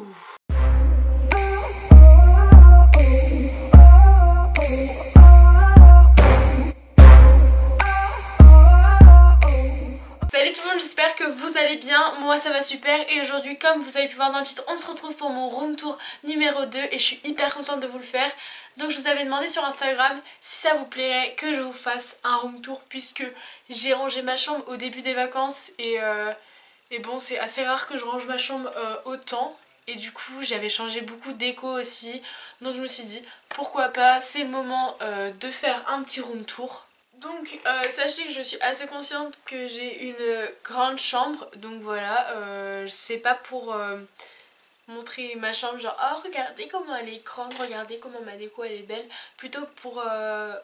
Salut tout le monde, j'espère que vous allez bien, moi ça va super et aujourd'hui comme vous avez pu voir dans le titre on se retrouve pour mon room tour numéro 2 et je suis hyper contente de vous le faire. Donc je vous avais demandé sur Instagram si ça vous plairait que je vous fasse un room tour puisque j'ai rangé ma chambre au début des vacances et bon c'est assez rare que je range ma chambre autant et du coup j'avais changé beaucoup de déco aussi, donc je me suis dit pourquoi pas, c'est le moment de faire un petit room tour. Donc sachez que je suis assez consciente que j'ai une grande chambre, donc voilà, c'est pas pour montrer ma chambre genre oh regardez comment elle est grande, regardez comment ma déco elle est belle, plutôt pour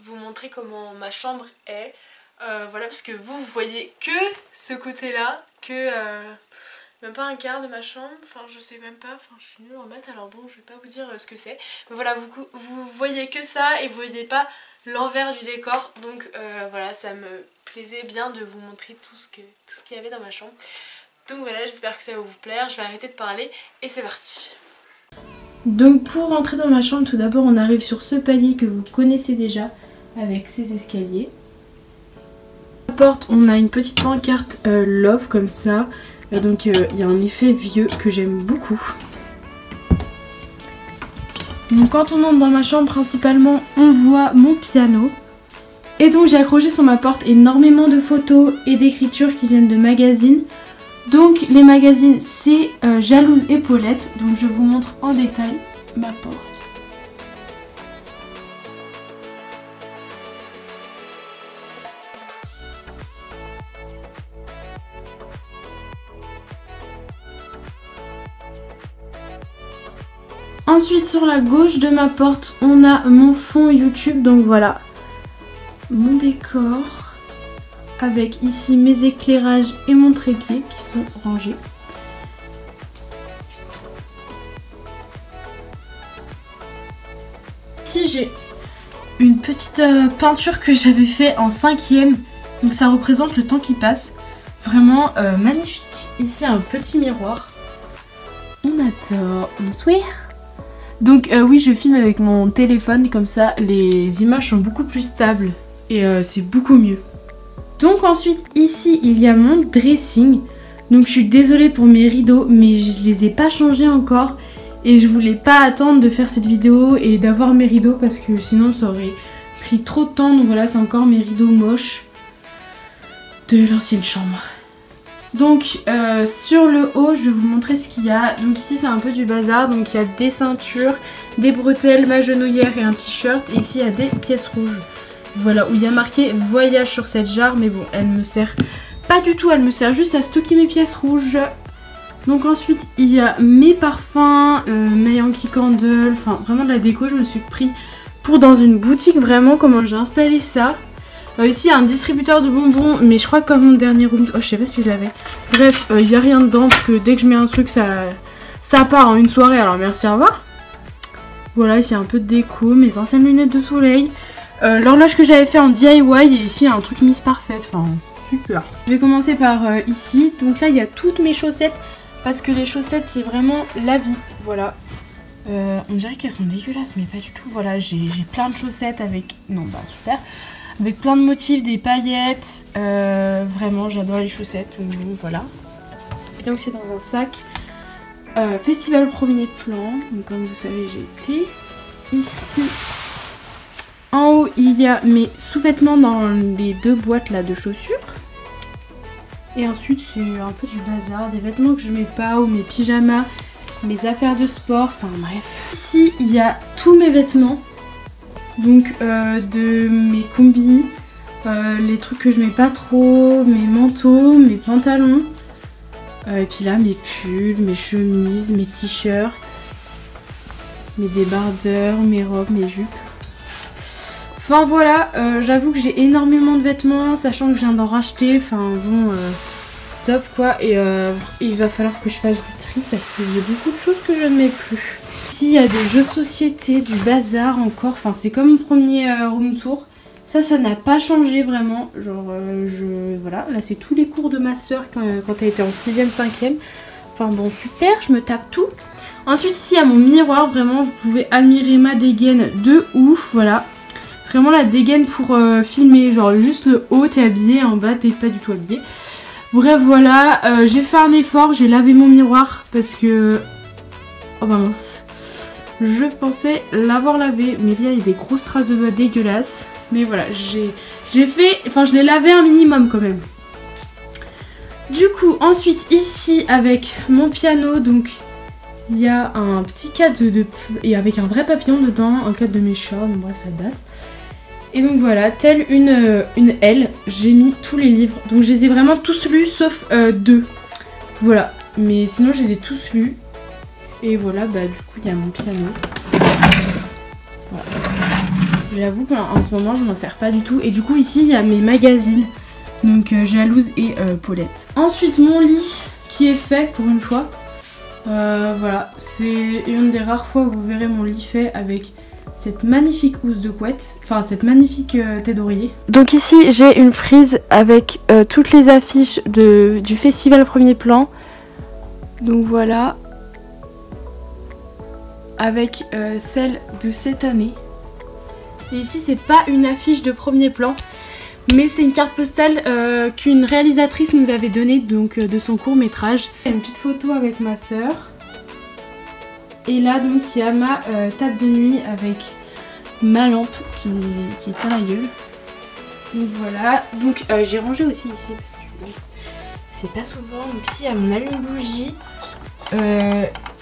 vous montrer comment ma chambre est, voilà, parce que vous voyez que ce côté là, que même pas un quart de ma chambre, enfin je sais même pas, enfin je suis nulle en maths alors bon je vais pas vous dire ce que c'est, mais voilà vous voyez que ça et vous voyez pas l'envers du décor, donc voilà, ça me plaisait bien de vous montrer tout ce qu'il y avait dans ma chambre. Donc voilà, j'espère que ça va vous plaire, je vais arrêter de parler et c'est parti. Donc pour rentrer dans ma chambre, tout d'abord on arrive sur ce palier que vous connaissez déjà avec ces escaliers. À la porte on a une petite pancarte Love comme ça, donc il y a un effet vieux que j'aime beaucoup. Donc quand on entre dans ma chambre, principalement on voit mon piano. Et donc j'ai accroché sur ma porte énormément de photos et d'écritures qui viennent de magazines. Donc les magazines c'est Jalouse et Paulette. Donc je vous montre en détail ma porte. Ensuite sur la gauche de ma porte on a mon fond YouTube, donc voilà mon décor avec ici mes éclairages et mon trépied qui sont rangés. Ici j'ai une petite peinture que j'avais fait en 5e, donc ça représente le temps qui passe, vraiment magnifique. Ici un petit miroir, on adore, bonsoir. Donc oui, je filme avec mon téléphone, comme ça les images sont beaucoup plus stables et c'est beaucoup mieux. Donc ensuite ici il y a mon dressing. Donc je suis désolée pour mes rideaux mais je les ai pas changés encore et je voulais pas attendre de faire cette vidéo et d'avoir mes rideaux parce que sinon ça aurait pris trop de temps. Donc voilà, c'est encore mes rideaux moches de l'ancienne chambre. Donc sur le haut je vais vous montrer ce qu'il y a. Donc ici c'est un peu du bazar, donc il y a des ceintures, des bretelles, ma genouillère et un t-shirt. Et ici il y a des pièces rouges. Voilà, où il y a marqué voyage sur cette jarre, mais bon elle me sert pas du tout, elle me sert juste à stocker mes pièces rouges. Donc ensuite il y a mes parfums, mes Yankee Candle, enfin vraiment de la déco. Je me suis pris pour dans une boutique, vraiment comment j'ai installé ça. Ici il y a un distributeur de bonbons, mais je crois que comme mon dernier room, oh je sais pas si je l'avais. Bref, il n'y a rien dedans parce que dès que je mets un truc ça part en une soirée, alors merci, au revoir. Voilà, ici un peu de déco, mes anciennes lunettes de soleil, l'horloge que j'avais fait en DIY et ici un truc Miss Parfaite, enfin super. Je vais commencer par ici, donc là il y a toutes mes chaussettes parce que les chaussettes c'est vraiment la vie, voilà. On dirait qu'elles sont dégueulasses mais pas du tout, voilà j'ai plein de chaussettes avec, non bah super. Avec plein de motifs, des paillettes, vraiment j'adore les chaussettes, donc voilà. Et donc c'est dans un sac Festival Premier Plan, donc comme vous savez j'ai été. Ici en haut il y a mes sous-vêtements dans les deux boîtes là de chaussures. Et ensuite c'est un peu du bazar, des vêtements que je mets pas ou mes pyjamas, mes affaires de sport, enfin bref. Ici il y a tous mes vêtements. Donc de mes combis, les trucs que je mets pas trop, mes manteaux, mes pantalons, et puis là mes pulls, mes chemises, mes t-shirts, mes débardeurs, mes robes, mes jupes. Enfin voilà, j'avoue que j'ai énormément de vêtements, sachant que je viens d'en racheter, enfin bon, stop quoi, et il va falloir que je fasse du tri parce que j'ai beaucoup de choses que je ne mets plus. Ici il y a des jeux de société, du bazar encore, enfin c'est comme mon premier room tour. Ça n'a pas changé vraiment, genre voilà, là c'est tous les cours de ma soeur quand elle était en 6ème, 5ème. Enfin bon, super, je me tape tout. Ensuite ici il y a mon miroir, vraiment vous pouvez admirer ma dégaine de ouf, voilà. C'est vraiment la dégaine pour filmer, genre juste le haut t'es habillé, en bas t'es pas du tout habillé. Bref voilà, j'ai fait un effort, j'ai lavé mon miroir parce que... Oh bah mince. Je pensais l'avoir lavé, mais là il y a des grosses traces de doigts dégueulasses. Mais voilà, j'ai fait... Enfin je l'ai lavé un minimum quand même. Du coup ensuite ici avec mon piano, donc il y a un petit cadre et avec un vrai papillon dedans, un cadre de mes chats, donc bref ça date. Et donc voilà, telle une L, j'ai mis tous les livres. Donc je les ai vraiment tous lus sauf 2. Voilà, mais sinon je les ai tous lus. Et voilà, bah du coup il y a mon piano. Voilà. J'avoue qu'en ce moment je m'en sers pas du tout. Et du coup ici il y a mes magazines. Donc Jalouse et Paulette. Ensuite mon lit qui est fait pour une fois. Voilà, c'est une des rares fois où vous verrez mon lit fait avec cette magnifique housse de couette, enfin cette magnifique tête d'oreiller. Donc ici j'ai une frise avec toutes les affiches du festival Premier Plan. Donc voilà, avec celle de cette année. Et ici c'est pas une affiche de Premier Plan, mais c'est une carte postale qu'une réalisatrice nous avait donnée, donc de son court métrage. Une petite photo avec ma soeur. Et là donc il y a ma table de nuit avec ma lampe qui tient la gueule. Donc voilà, donc j'ai rangé aussi ici parce que bon, c'est pas souvent. Donc ici il y a mon allume-bougie.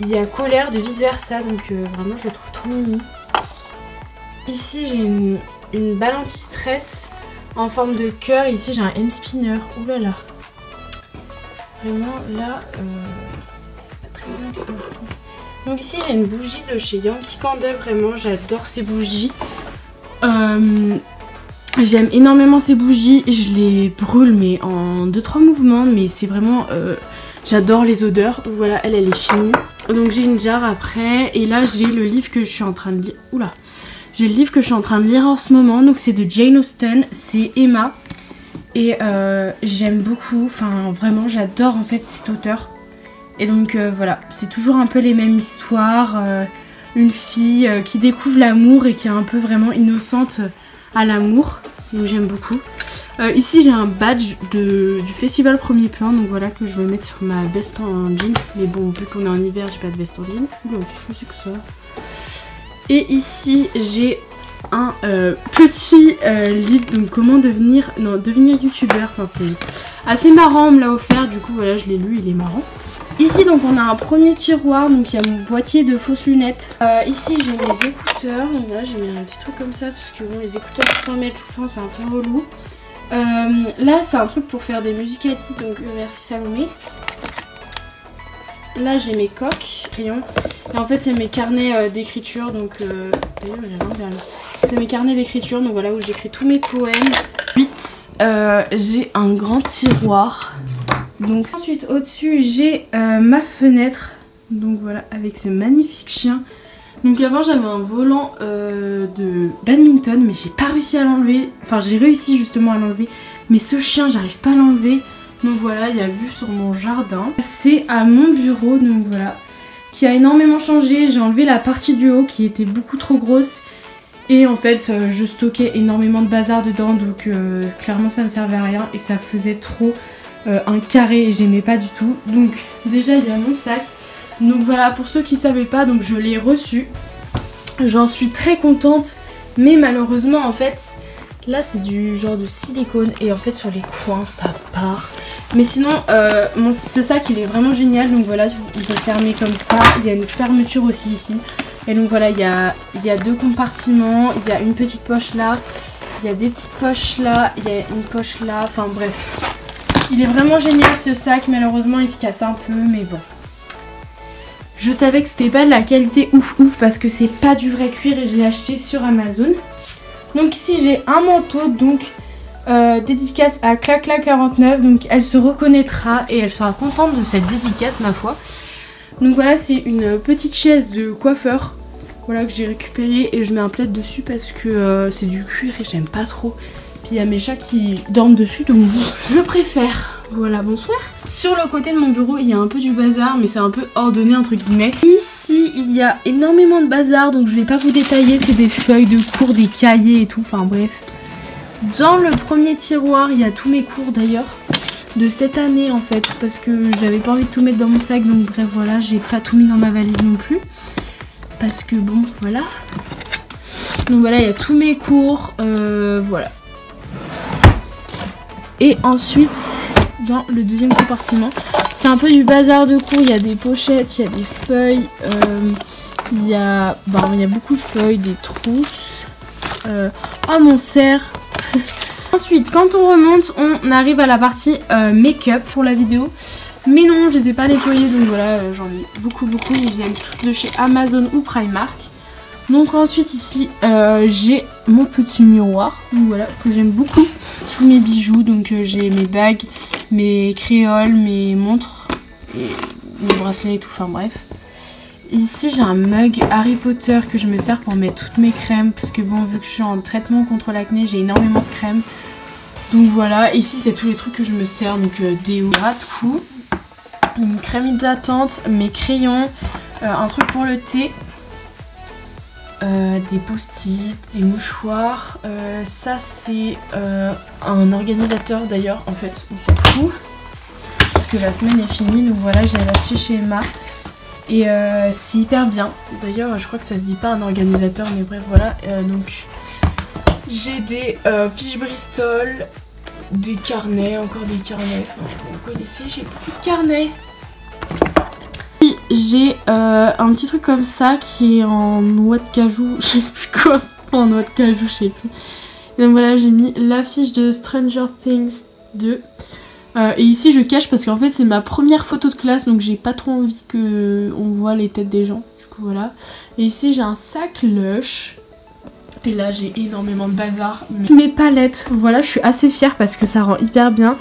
Il y a colère de vice versa, donc vraiment je le trouve trop mimi. Ici j'ai une balle anti-stress en forme de cœur. Ici j'ai un hand spinner. Ouh là là. Vraiment là, pas très bien. Donc ici j'ai une bougie de chez Yankee Candle, vraiment j'adore ces bougies. J'aime énormément ces bougies, je les brûle mais en 2-3 mouvements, mais c'est vraiment... j'adore les odeurs. Donc voilà, elle est finie. Donc j'ai une jarre après, et là j'ai le livre que je suis en train de lire. Oula. J'ai le livre que je suis en train de lire en ce moment, donc c'est de Jane Austen, c'est Emma. Et j'aime beaucoup, enfin vraiment j'adore en fait cet auteur. Et donc voilà, c'est toujours un peu les mêmes histoires. Une fille qui découvre l'amour et qui est un peu vraiment innocente à l'amour. Donc j'aime beaucoup. Ici j'ai un badge du festival Premier Plan, donc voilà, que je vais mettre sur ma veste en jean. Mais bon, vu qu'on est en hiver, j'ai pas de veste en jean. Oula, qu'est-ce que c'est que ça? Et ici j'ai un petit livre, donc comment devenir youtubeur. Enfin c'est assez marrant, on me l'a offert, du coup voilà, je l'ai lu, il est marrant. Ici donc on a un premier tiroir, donc il y a mon boîtier de fausses lunettes. Ici j'ai mes écouteurs, donc voilà, j'ai mis un petit truc comme ça parce que bon, les écouteurs qui s'en mêlent tout le temps c'est un peu relou. Là c'est un truc pour faire des musiques donc merci Salomé. Là j'ai mes coques, crayons, et en fait c'est mes carnets d'écriture, donc d'ailleurs j'ai rien vers là. C'est mes carnets d'écriture, donc voilà, où j'écris tous mes poèmes. Ensuite j'ai un grand tiroir. Donc ensuite au-dessus j'ai ma fenêtre, donc voilà, avec ce magnifique chien. Donc avant j'avais un volant de badminton, mais j'ai pas réussi à l'enlever. Enfin j'ai réussi justement à l'enlever, mais ce chien j'arrive pas à l'enlever. Donc voilà, il y a vue sur mon jardin. C'est à mon bureau, donc voilà, qui a énormément changé. J'ai enlevé la partie du haut qui était beaucoup trop grosse. Et en fait je stockais énormément de bazar dedans, donc clairement ça me servait à rien et ça faisait trop un carré et j'aimais pas du tout. Donc déjà il y a mon sac. Donc voilà, pour ceux qui savaient pas, donc je l'ai reçu. J'en suis très contente, mais malheureusement en fait là c'est du genre de silicone et en fait sur les coins ça part. Mais sinon ce sac il est vraiment génial, donc voilà, il peut fermer comme ça. Il y a une fermeture aussi ici. Et donc voilà, il y a 2 compartiments, il y a une petite poche là, il y a des petites poches là, il y a une poche là, enfin bref. Il est vraiment génial ce sac, malheureusement il se casse un peu, mais bon. Je savais que c'était pas de la qualité ouf parce que c'est pas du vrai cuir et je l'ai acheté sur Amazon. Donc ici j'ai un manteau, donc dédicace à Clacla49, donc elle se reconnaîtra et elle sera contente de cette dédicace ma foi. Donc voilà, c'est une petite chaise de coiffeur, voilà, que j'ai récupérée et je mets un plaid dessus parce que c'est du cuir et j'aime pas trop. Puis il y a mes chats qui dorment dessus, donc je préfère. Voilà, bonsoir. Sur le côté de mon bureau, il y a un peu du bazar, mais c'est un peu ordonné entre guillemets. Ici, il y a énormément de bazar, donc je vais pas vous détailler. C'est des feuilles de cours, des cahiers et tout, enfin bref. Dans le premier tiroir, il y a tous mes cours d'ailleurs. De cette année en fait, parce que j'avais pas envie de tout mettre dans mon sac, donc bref voilà, j'ai pas tout mis dans ma valise non plus. Parce que bon, voilà. Donc voilà, il y a tous mes cours, voilà. Et ensuite, dans le deuxième compartiment, c'est un peu du bazar de cours. Il y a des pochettes, il y a des feuilles, il y a beaucoup de feuilles, des trousses. Oh mon cerf. Ensuite, quand on remonte, on arrive à la partie make-up pour la vidéo. Mais non, je les ai pas nettoyés, donc voilà, j'en ai beaucoup. Ils viennent tous de chez Amazon ou Primark. Donc ensuite ici, j'ai mon petit miroir, donc voilà, que j'aime beaucoup. Tous mes bijoux, donc j'ai mes bagues, mes créoles, mes montres, et mes bracelets et tout, enfin bref. Ici j'ai un mug Harry Potter que je me sers pour mettre toutes mes crèmes, parce que bon, vu que je suis en traitement contre l'acné, j'ai énormément de crèmes. Donc voilà, ici c'est tous les trucs que je me sers, donc déo, tout. Une crème hydratante, mes crayons, un truc pour le thé. Des post-it, des mouchoirs, ça c'est un organisateur d'ailleurs, en fait on s'en fout parce que la semaine est finie, donc voilà, je l'ai acheté chez Emma et c'est hyper bien. D'ailleurs je crois que ça se dit pas un organisateur, mais bref voilà. Donc j'ai des fiches Bristol, des carnets, encore des carnets, enfin, vous connaissez, j'ai beaucoup de carnets. J'ai un petit truc comme ça qui est en noix de cajou, je sais plus quoi, en noix de cajou, je sais plus. Et donc voilà, j'ai mis l'affiche de Stranger Things 2. Et ici je cache parce qu'en fait c'est ma première photo de classe, donc j'ai pas trop envie qu'on voit les têtes des gens. Du coup voilà. Et ici j'ai un sac Lush. Et là j'ai énormément de bazar. Mes palettes, voilà, je suis assez fière parce que ça rend hyper bien.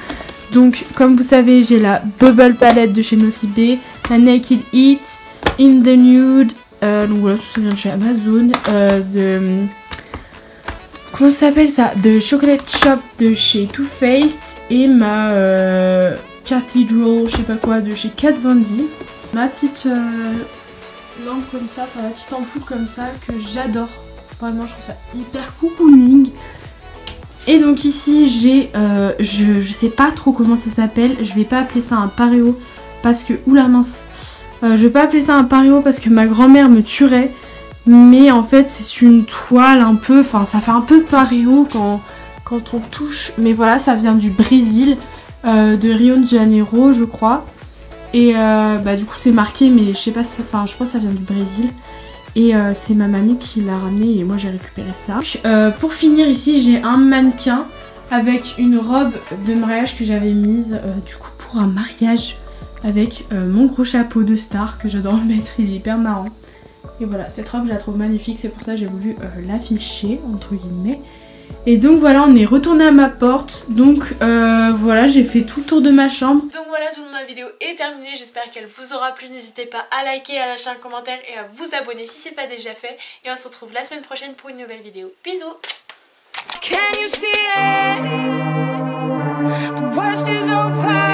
Donc comme vous savez, j'ai la Bubble palette de chez Nocibé, la Naked Eat, In the Nude, donc voilà, tout ça vient de chez Amazon, comment ça s'appelle ça, de Chocolate Shop de chez Too Faced, et ma Cathedral, je sais pas quoi, de chez Kat Von D. Ma petite lampe comme ça, enfin ma petite ampoule comme ça que j'adore, vraiment je trouve ça hyper cocooning. Et donc ici j'ai, je sais pas trop comment ça s'appelle, je vais pas appeler ça un pareo parce que, oula mince, je vais pas appeler ça un pareo parce que ma grand-mère me tuerait, mais en fait c'est une toile un peu, enfin ça fait un peu pareo quand on touche, mais voilà, ça vient du Brésil, de Rio de Janeiro je crois, et du coup c'est marqué, mais je sais pas, enfin je pense que ça vient du Brésil. Et c'est ma mamie qui l'a ramené et moi j'ai récupéré ça. Pour finir ici j'ai un mannequin avec une robe de mariage que j'avais mise du coup pour un mariage avec mon gros chapeau de star que j'adore mettre, il est hyper marrant. Et voilà, cette robe je la trouve magnifique, c'est pour ça que j'ai voulu l'afficher entre guillemets. Et donc voilà, on est retourné à ma porte. Donc voilà, j'ai fait tout le tour de ma chambre. Donc voilà, tout le monde, ma vidéo est terminée. J'espère qu'elle vous aura plu. N'hésitez pas à liker, à lâcher un commentaire et à vous abonner si c'est pas déjà fait. Et on se retrouve la semaine prochaine pour une nouvelle vidéo. Bisous. Can you see it? The worst is over.